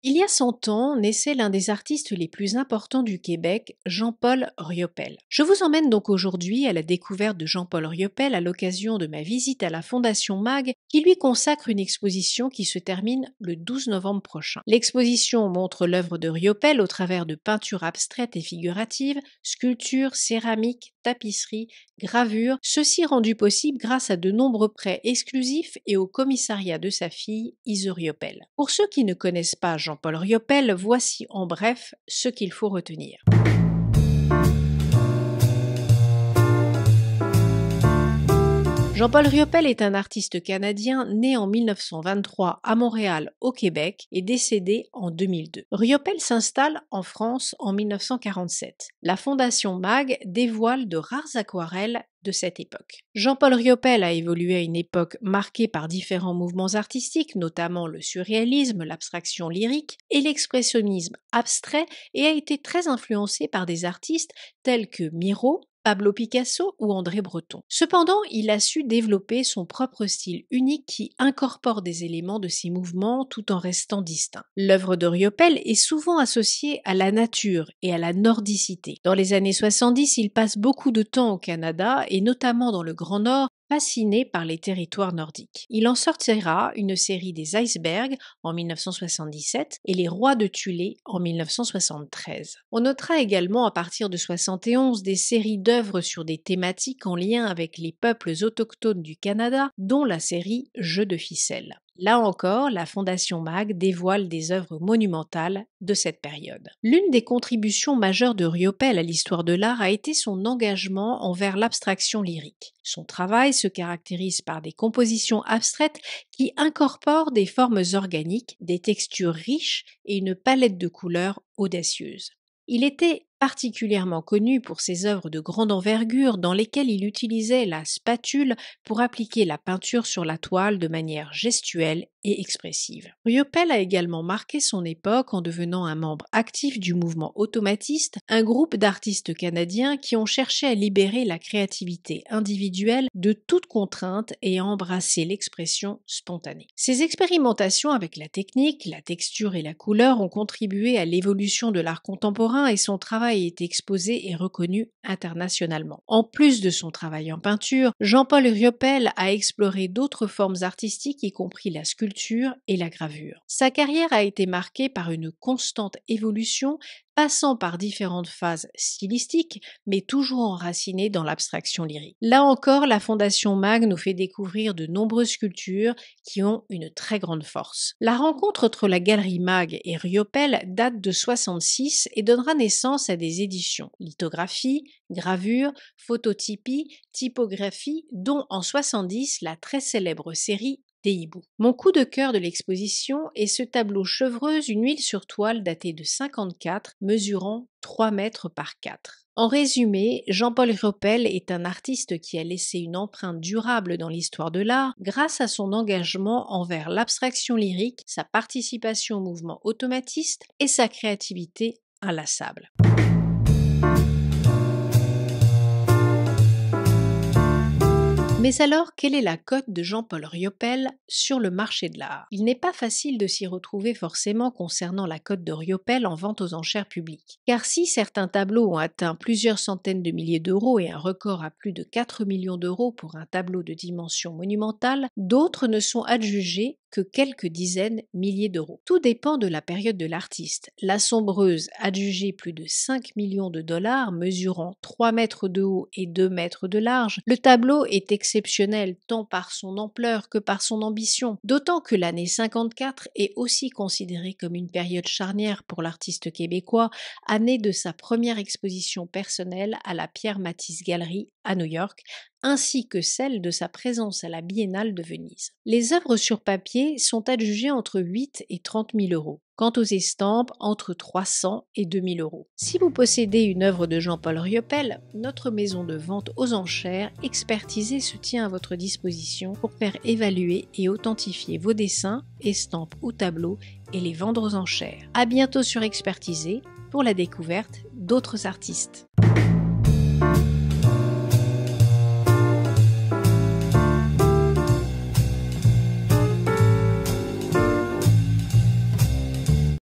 Il y a 100 ans, naissait l'un des artistes les plus importants du Québec, Jean-Paul Riopel. Je vous emmène donc aujourd'hui à la découverte de Jean-Paul Riopel à l'occasion de ma visite à la Fondation MAG qui lui consacre une exposition qui se termine le 12 novembre prochain. L'exposition montre l'œuvre de Riopel au travers de peintures abstraites et figuratives, sculptures, céramiques, tapisseries, gravures, ceci rendu possible grâce à de nombreux prêts exclusifs et au commissariat de sa fille, Ise Riopel. Pour ceux qui ne connaissent pas Jean-Paul Riopel, voici en bref ce qu'il faut retenir. Jean-Paul Riopel est un artiste canadien né en 1923 à Montréal, au Québec, et décédé en 2002. Riopel s'installe en France en 1947. La Fondation MAG dévoile de rares aquarelles de cette époque. Jean-Paul Riopel a évolué à une époque marquée par différents mouvements artistiques, notamment le surréalisme, l'abstraction lyrique et l'expressionnisme abstrait, et a été très influencé par des artistes tels que Miro, Pablo Picasso ou André Breton. Cependant, il a su développer son propre style unique qui incorpore des éléments de ces mouvements tout en restant distinct. L'œuvre de Riopel est souvent associée à la nature et à la nordicité. Dans les années 70, il passe beaucoup de temps au Canada et notamment dans le Grand Nord, fasciné par les territoires nordiques. Il en sortira une série des Icebergs en 1977 et les Rois de Tulé en 1973. On notera également à partir de 71 des séries d'œuvres sur des thématiques en lien avec les peuples autochtones du Canada, dont la série Jeux de ficelle. Là encore, la Fondation MAG dévoile des œuvres monumentales de cette période. L'une des contributions majeures de Riopel à l'histoire de l'art a été son engagement envers l'abstraction lyrique. Son travail se caractérise par des compositions abstraites qui incorporent des formes organiques, des textures riches et une palette de couleurs audacieuse. Il était particulièrement connu pour ses œuvres de grande envergure dans lesquelles il utilisait la spatule pour appliquer la peinture sur la toile de manière gestuelle et expressive. Riopel a également marqué son époque en devenant un membre actif du mouvement automatiste, un groupe d'artistes canadiens qui ont cherché à libérer la créativité individuelle de toute contrainte et à embrasser l'expression spontanée. Ces expérimentations avec la technique, la texture et la couleur ont contribué à l'évolution de l'art contemporain et son travail est exposé et reconnu internationalement. En plus de son travail en peinture, Jean-Paul Riopel a exploré d'autres formes artistiques, y compris la sculpture et la gravure. Sa carrière a été marquée par une constante évolution, passant par différentes phases stylistiques, mais toujours enracinée dans l'abstraction lyrique. Là encore, la Fondation MAG nous fait découvrir de nombreuses sculptures qui ont une très grande force. La rencontre entre la galerie MAG et Riopel date de 1966 et donnera naissance à des éditions lithographie, gravure, phototypie, typographie, dont en 1970 la très célèbre série des hiboux. Mon coup de cœur de l'exposition est ce tableau chevreuse, une huile sur toile datée de 1954, mesurant 3 mètres par 4. En résumé, Jean-Paul Riopel est un artiste qui a laissé une empreinte durable dans l'histoire de l'art grâce à son engagement envers l'abstraction lyrique, sa participation au mouvement automatiste et sa créativité inlassable. Mais alors, quelle est la cote de Jean-Paul Riopel sur le marché de l'art? Il n'est pas facile de s'y retrouver forcément concernant la cote de Riopel en vente aux enchères publiques. Car si certains tableaux ont atteint plusieurs centaines de milliers d'euros et un record à plus de 4 millions d'euros pour un tableau de dimension monumentale, d'autres ne sont adjugés que quelques dizaines milliers d'euros. Tout dépend de la période de l'artiste. La Sombreuse, adjugée plus de 5 millions de dollars, mesurant 3 mètres de haut et 2 mètres de large, le tableau est exceptionnel tant par son ampleur que par son ambition, d'autant que l'année 54 est aussi considérée comme une période charnière pour l'artiste québécois, année de sa première exposition personnelle à la Pierre Matisse Gallery à New York, ainsi que celle de sa présence à la Biennale de Venise. Les œuvres sur papier sont adjugées entre 8 et 30 000 euros. Quant aux estampes, entre 300 et 2 000 euros. Si vous possédez une œuvre de Jean-Paul Riopel, notre maison de vente aux enchères expertisée se tient à votre disposition pour faire évaluer et authentifier vos dessins, estampes ou tableaux et les vendre aux enchères. À bientôt sur Expertisé pour la découverte d'autres artistes.